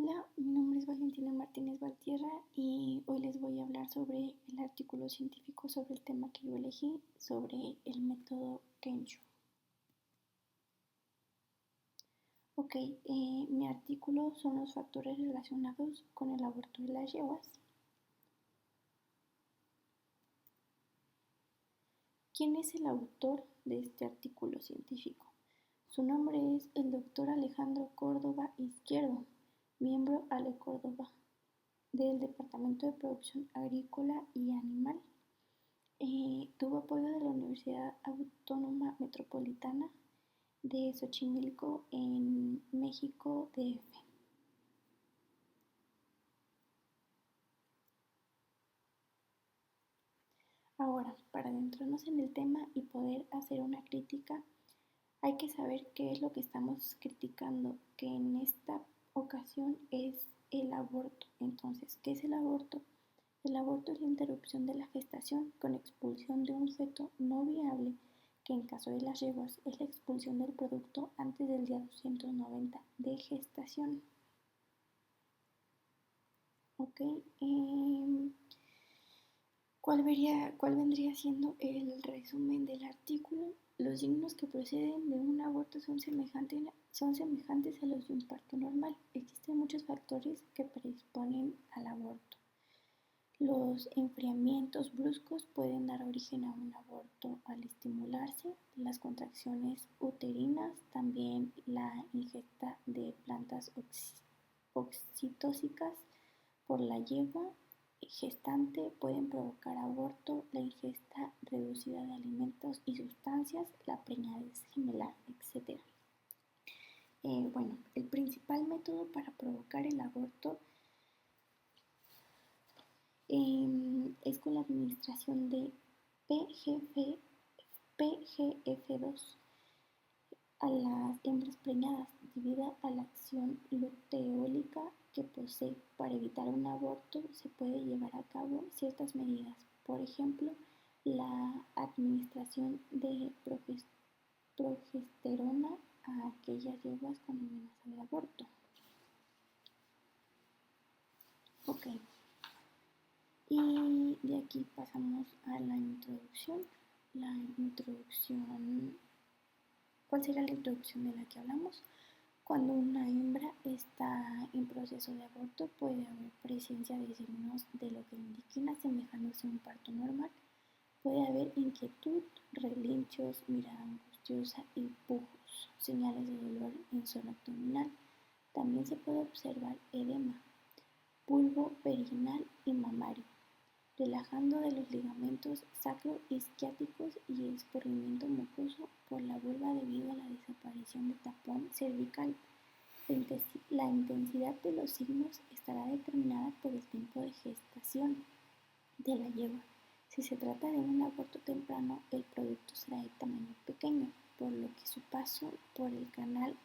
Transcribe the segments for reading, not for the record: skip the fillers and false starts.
Hola, mi nombre es Valentina Martínez Valtierra y hoy les voy a hablar sobre el artículo científico sobre el tema que yo elegí, sobre el método Kensho. Mi artículo son los factores relacionados con el aborto de las yeguas. ¿Quién es el autor de este artículo científico? Su nombre es el doctor Alejandro Córdoba Izquierdo, miembro Ale Córdoba, del Departamento de Producción Agrícola y Animal. Tuvo apoyo de la Universidad Autónoma Metropolitana de Xochimilco en México DF. Ahora, para adentrarnos en el tema y poder hacer una crítica, hay que saber qué es lo que estamos criticando, que en esta ocasión es el aborto. Entonces, ¿qué es el aborto? El aborto es la interrupción de la gestación con expulsión de un feto no viable, que en caso de las yeguas es la expulsión del producto antes del día 290 de gestación. Ok, ¿cuál vendría siendo el resumen del artículo? Los signos que proceden de un aborto son semejantes a los de un parto normal. Existen muchos factores que predisponen al aborto. Los enfriamientos bruscos pueden dar origen a un aborto al estimularse, las contracciones uterinas, también la ingesta de plantas oxitóxicas por la yegua gestante pueden provocar aborto, la ingesta reducida de alimentos y sustancias, la preñadez gemelar, etc. El principal método para provocar el aborto es con la administración de PGF2 a las hembras preñadas debido a la acción luteólica que posee. Para evitar un aborto se puede llevar a cabo ciertas medidas, por ejemplo, la administración de progesterona a aquellas yeguas con amenaza de aborto. Ok, y de aquí pasamos a la introducción. ¿Cuál será la introducción de la que hablamos? Cuando una hembra está en proceso de aborto puede haber presencia de signos de lo que indiquen asemejándose a un parto normal. Puede haber inquietud, relinchos, mirada angustiosa y pujos, señales de dolor en zona abdominal. También se puede observar edema, bulbo periginal y mamario, relajando de los ligamentos sacroisquiáticos y escurrimiento mucoso por la vulva debido a la desaparición de tapón cervical. La intensidad de los signos estará determinada por el tiempo de gestación de la yegua. Si se trata de un aborto temprano, el producto será de tamaño pequeño, por lo que su paso por el canal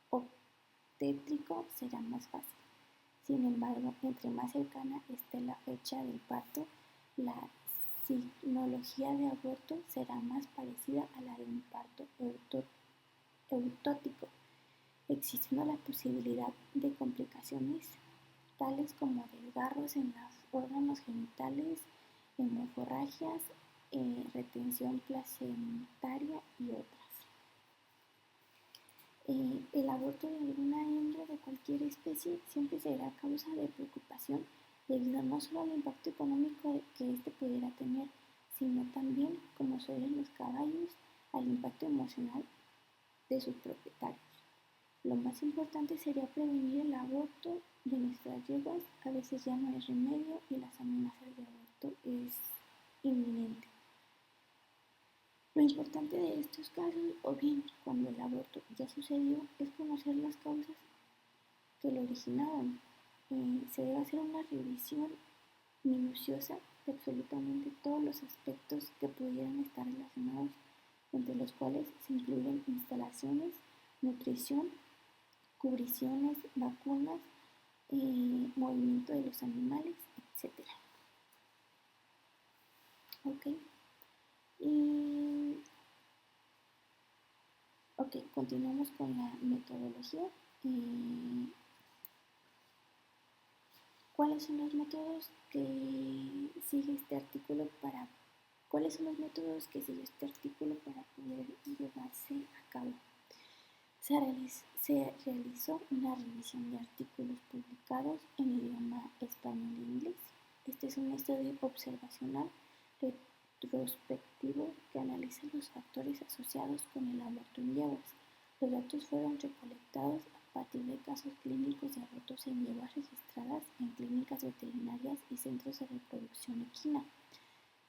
obstétrico será más fácil. Sin embargo, entre más cercana esté la fecha del parto, la signología de aborto será más parecida a la de un parto eutótico, existiendo la posibilidad de complicaciones tales como desgarros en los órganos genitales, hemorragias, retención placentaria y otras. El aborto de alguna hembra de cualquier especie siempre será causa de preocupación debido no solo al impacto económico que éste pudiera tener, sino también, como suelen los caballos, al impacto emocional de sus propietarios. Lo más importante sería prevenir el aborto de nuestras yeguas. A veces ya no hay remedio y las amenazas de aborto es inminente. Lo importante de estos casos, o bien cuando el aborto ya sucedió, es conocer las causas que lo originaron. Se debe hacer una revisión minuciosa de absolutamente todos los aspectos que pudieran estar relacionados, entre los cuales se incluyen instalaciones, nutrición, cubriciones, vacunas, movimiento de los animales, etc. Continuamos con la metodología. ¿Cuáles son los métodos que sigue este artículo para ¿Cuáles son los métodos que sigue este artículo para poder llevarse a cabo? Se realizó una revisión de artículos publicados en idioma español e inglés. Este es un estudio observacional retrospectivo que analiza los factores asociados con el aborto en yeguas. Los datos fueron recolectados a partir de casos clínicos de abortos en yeguas registradas en clínicas veterinarias y centros de reproducción equina.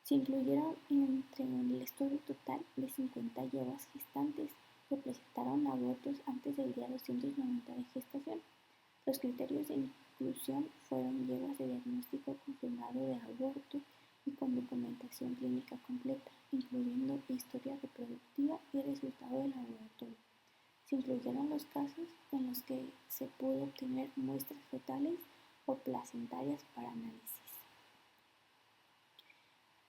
Se incluyeron entre el estudio total de 50 yeguas gestantes que presentaron abortos antes del día 290 de gestación. Los criterios de inclusión fueron yeguas de diagnóstico confirmado de aborto y con documentación clínica completa, incluyendo historia reproductiva y resultado del laboratorio. Se incluyeron los casos en los que se pudo obtener muestras fetales o placentarias para análisis.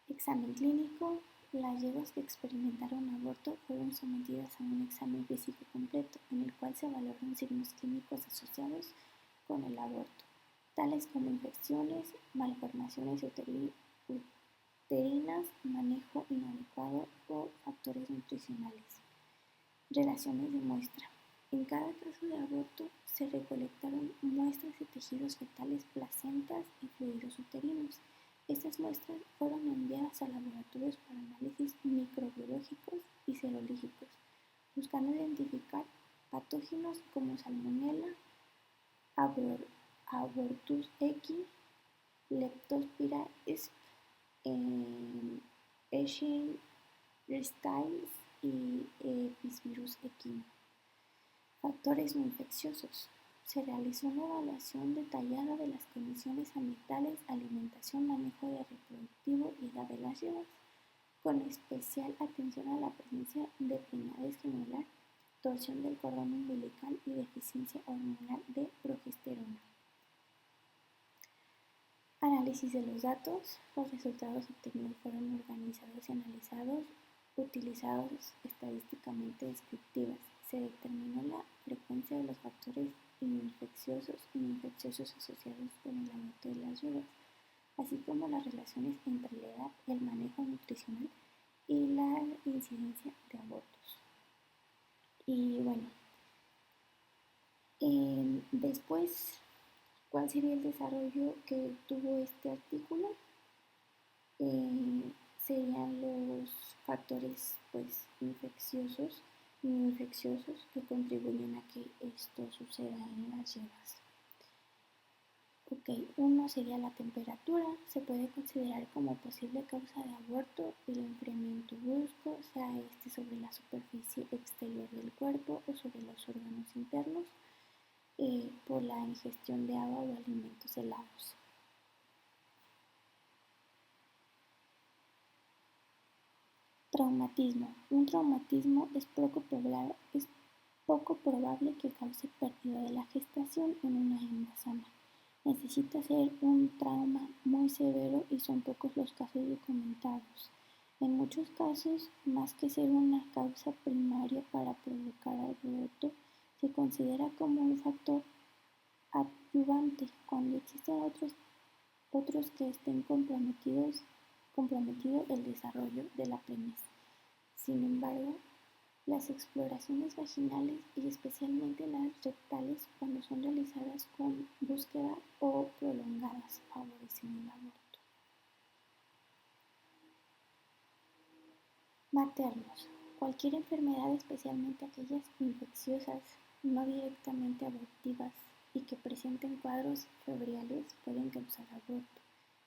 Examen clínico. Las yeguas que experimentaron aborto fueron sometidas a un examen físico completo, en el cual se valoran signos clínicos asociados con el aborto, tales como infecciones, malformaciones uterinas, manejo inadecuado o factores nutricionales. Relaciones de muestra. En cada caso de aborto se recolectaron muestras de tejidos fetales, placentas y fluidos uterinos. Estas muestras fueron enviadas a laboratorios para análisis microbiológicos y serológicos, buscando identificar patógenos como Salmonella, Abortus equi, Leptospira sp, Escherichia y Episvirus equino. Factores no infecciosos. Se realizó una evaluación detallada de las condiciones ambientales, alimentación, manejo de reproductivo y edad de las yeguas, con especial atención a la presencia de preñadez gemelar, torsión del cordón umbilical y deficiencia hormonal de progesterona. Análisis de los datos. Los resultados obtenidos fueron organizados y analizados, utilizados estadísticamente descriptivas. Se determinó la frecuencia de los factores infecciosos e infecciosos asociados con el aborto de las yeguas, así como las relaciones entre la edad, el manejo nutricional y la incidencia de abortos. Y bueno, después, ¿cuál sería el desarrollo que tuvo este artículo? Serían los factores infecciosos y no infecciosos que contribuyen a que esto suceda en las yeguas. Uno sería la temperatura. Se puede considerar como posible causa de aborto el enfriamiento brusco, sea este sobre la superficie exterior del cuerpo o sobre los órganos internos, por la ingestión de agua o alimentos helados. Traumatismo. Un traumatismo es poco probable que cause pérdida de la gestación en una hembra sana. Necesita ser un trauma muy severo y son pocos los casos documentados. En muchos casos, más que ser una causa primaria para provocar aborto, se considera como un factor adyuvante cuando existen otros que estén comprometido el desarrollo de la preñez. Sin embargo, las exploraciones vaginales y especialmente las rectales, cuando son realizadas con búsqueda o prolongadas, favorecen el aborto. Maternos. Cualquier enfermedad, especialmente aquellas infecciosas, no directamente abortivas y que presenten cuadros febriles pueden causar aborto,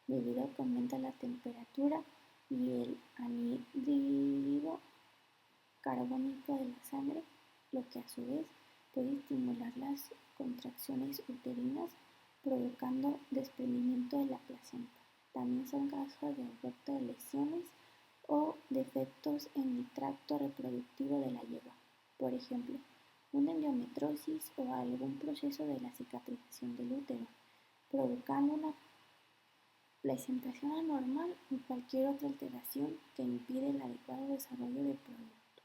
debido a que aumenta la temperatura y el anhídrido carbónico de la sangre, lo que a su vez puede estimular las contracciones uterinas, provocando desprendimiento de la placenta. También son causas de aborto de lesiones o defectos en el tracto reproductivo de la yegua, por ejemplo, una endometriosis o algún proceso de la cicatrización del útero, provocando una placentación anormal o cualquier otra alteración que impide el adecuado desarrollo del producto.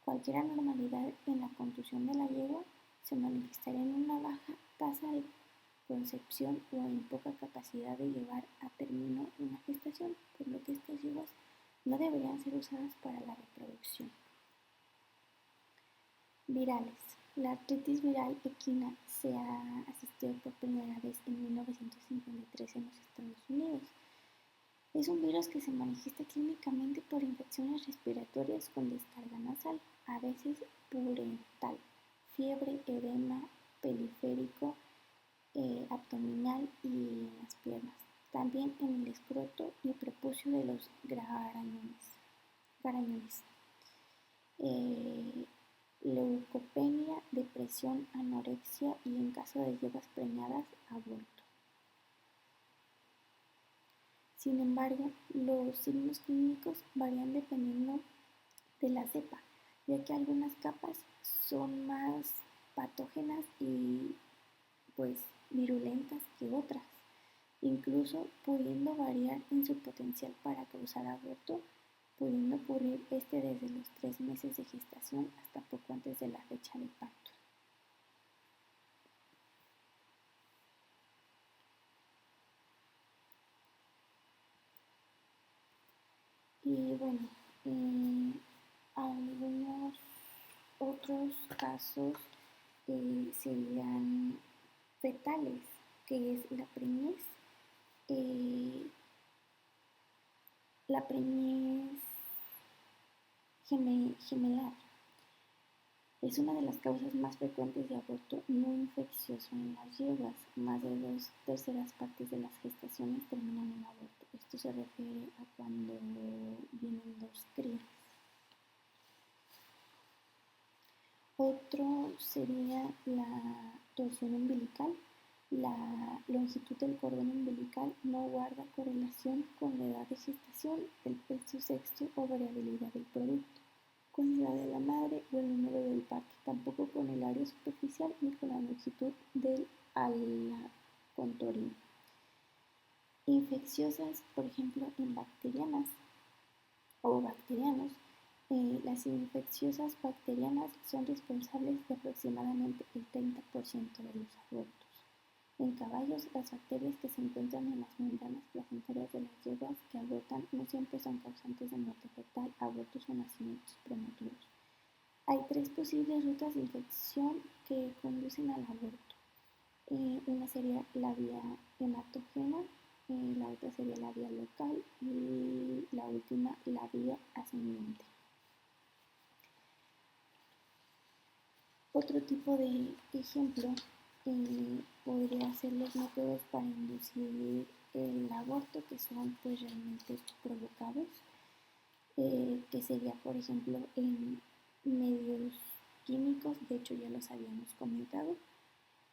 Cualquier anormalidad en la contusión de la yegua se manifestará en una baja tasa de concepción o en poca capacidad de llevar a término una gestación, por lo que estas yeguas no deberían ser usadas para la reproducción. Virales. La artritis viral equina se ha asistido por primera vez en 1953 en los Estados Unidos. Es un virus que se manifiesta clínicamente por infecciones respiratorias con descarga nasal, a veces purental, fiebre, edema periférico, abdominal y en las piernas. También en el escroto y prepucio de los garañones. Leucopenia, depresión, anorexia y en caso de yeguas preñadas, aborto. Sin embargo, los signos clínicos varían dependiendo de la cepa, ya que algunas capas son más patógenas y virulentas que otras, incluso pudiendo variar en su potencial para causar aborto, pudiendo ocurrir desde los 3 meses de gestación hasta poco antes de la fecha de parto. Y bueno, algunos otros casos serían fetales, que es la preñez. La preñez gemelar es una de las causas más frecuentes de aborto no infeccioso en las yeguas. Más de 2/3 partes de las gestaciones terminan en aborto. Esto se refiere a cuando vienen 2 crías. Otro sería la torsión umbilical. La longitud del cordón umbilical no guarda correlación con la edad de gestación, el peso, sexo o variabilidad del producto, con la edad de la madre o el número del parto, tampoco con el área superficial ni con la longitud del alacontorino. Infecciosas, por ejemplo, en bacterianas o bacterianos. Las infecciosas bacterianas son responsables de aproximadamente el 30% de los abortos. En caballos, las bacterias que se encuentran en las membranas placentarias de las yeguas que abortan no siempre son causantes de muerte fetal, abortos o nacimientos prematuros. Hay 3 posibles rutas de infección que conducen al aborto. Una sería la vía hematógena, la otra sería la vía local y la última la vía ascendente. Otro tipo de ejemplo podría ser los métodos para inducir el aborto que son realmente provocados, que sería por ejemplo en medios químicos, de hecho ya los habíamos comentado.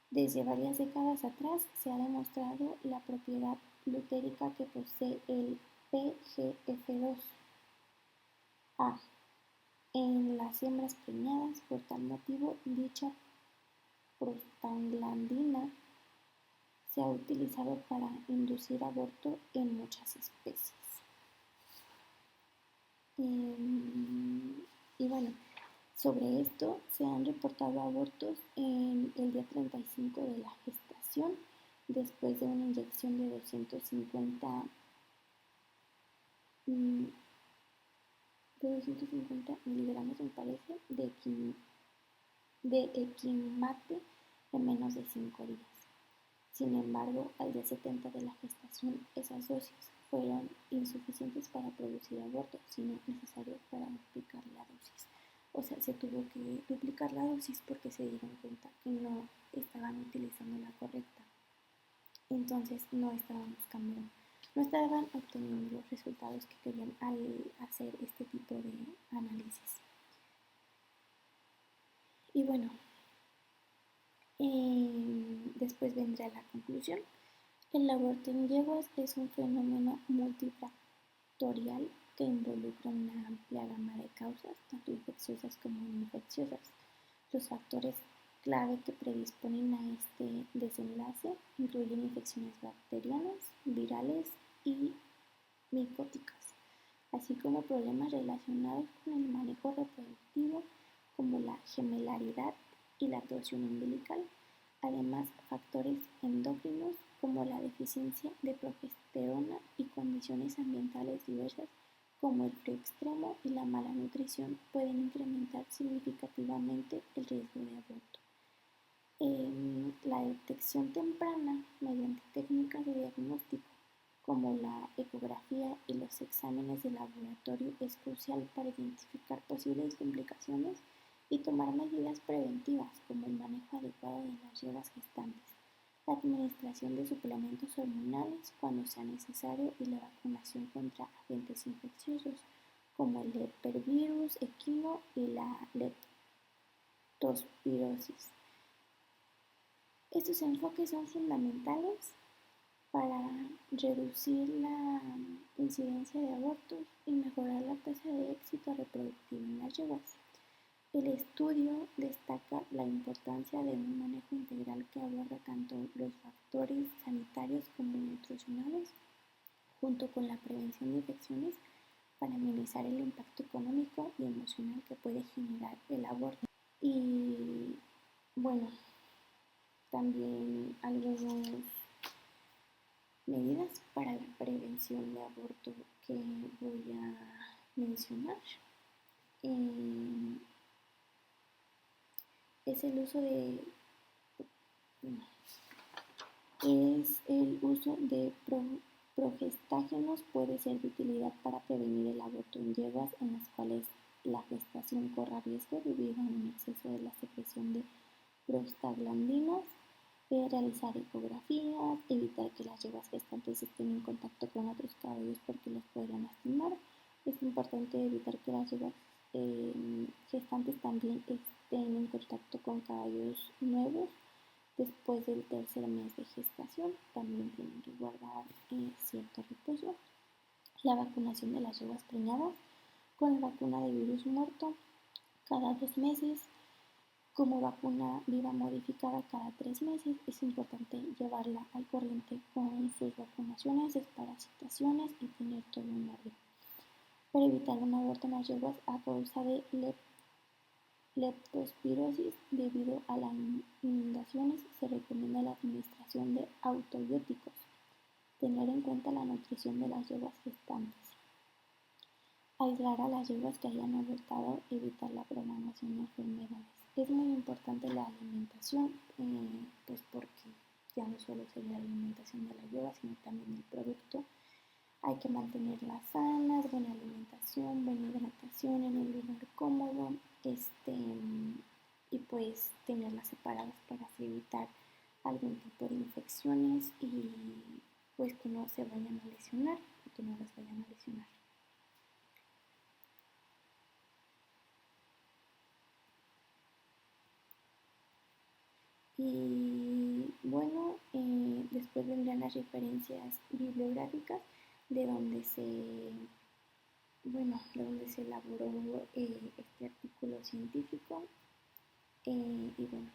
Desde varias décadas atrás se ha demostrado la propiedad lutérica que posee el PGF2A en las hembras preñadas. Por tal motivo, dicha prostaglandina se ha utilizado para inducir aborto en muchas especies. Y bueno, sobre esto se han reportado abortos en el día 35 de la gestación, después de una inyección de 250 miligramos, me parece, de equimate en menos de 5 días. Sin embargo, al día 70 de la gestación, esas dosis fueron insuficientes para producir aborto, sino necesarias para duplicar la dosis. O sea, se tuvo que duplicar la dosis porque se dieron cuenta que no estaban utilizando la correcta. Entonces no estaban obteniendo los resultados que querían al hacer este tipo de análisis. Y bueno, después vendrá la conclusión. El aborto en yeguas es un fenómeno multifactorial que involucra una amplia gama de causas, tanto infecciosas como no infecciosas. Los factores clave que predisponen a este desenlace incluyen infecciones bacterianas, virales y micóticas, así como problemas relacionados con el manejo reproductivo como la gemelaridad y la torsión umbilical, Además, factores endocrinos como la deficiencia de progesterona y condiciones ambientales diversas como el frío extremo y la mala nutrición pueden incrementar significativamente el riesgo de aborto. La detección temprana mediante técnicas de diagnóstico como la ecografía y los exámenes de laboratorio es crucial para identificar posibles complicaciones y tomar medidas preventivas como el manejo adecuado de las yegua gestantes, la administración de suplementos hormonales cuando sea necesario y la vacunación contra agentes infecciosos como el herpesvirus equino y la leptospirosis. Estos enfoques son fundamentales para reducir la incidencia de abortos y mejorar la tasa de éxito reproductivo en las yeguas. El estudio destaca la importancia de un manejo integral que aborda tanto los factores sanitarios como nutricionales, junto con la prevención de infecciones para minimizar el impacto económico y emocional que puede generar el aborto. Y bueno, también algunas medidas para la prevención de aborto que voy a mencionar es el uso de progestágenos puede ser de utilidad para prevenir el aborto en yeguas en las cuales la gestación corra riesgo debido a un exceso de la secreción de prostaglandinas, realizar ecografías, evitar que las yeguas gestantes estén en contacto con otros caballos porque los podrían lastimar. Es importante evitar que las yeguas gestantes también estén en contacto con caballos nuevos después del tercer mes de gestación. También tienen que guardar cierto reposo. La vacunación de las yeguas preñadas con la vacuna de virus muerto cada 2 meses. Como vacuna viva modificada cada 3 meses, es importante llevarla al corriente con sus vacunaciones, desparasitaciones y tener todo en orden. Para evitar un aborto en las yeguas a causa de leptospirosis debido a las inundaciones, se recomienda la administración de antibióticos. Tener en cuenta la nutrición de las yeguas gestantes. Aislar a las yeguas que hayan abortado, evitar la propagación de enfermedades. Es muy importante la alimentación, pues porque ya no solo sería la alimentación de la yegua, sino también el producto. Hay que mantenerlas sanas, buena alimentación, buena hidratación en un lugar cómodo, y pues tenerlas separadas para así evitar algún tipo de infecciones y pues que no se vayan a lesionar y que no las vayan a lesionar. Y bueno, después vendrán las referencias bibliográficas de donde se elaboró este artículo científico. Y bueno,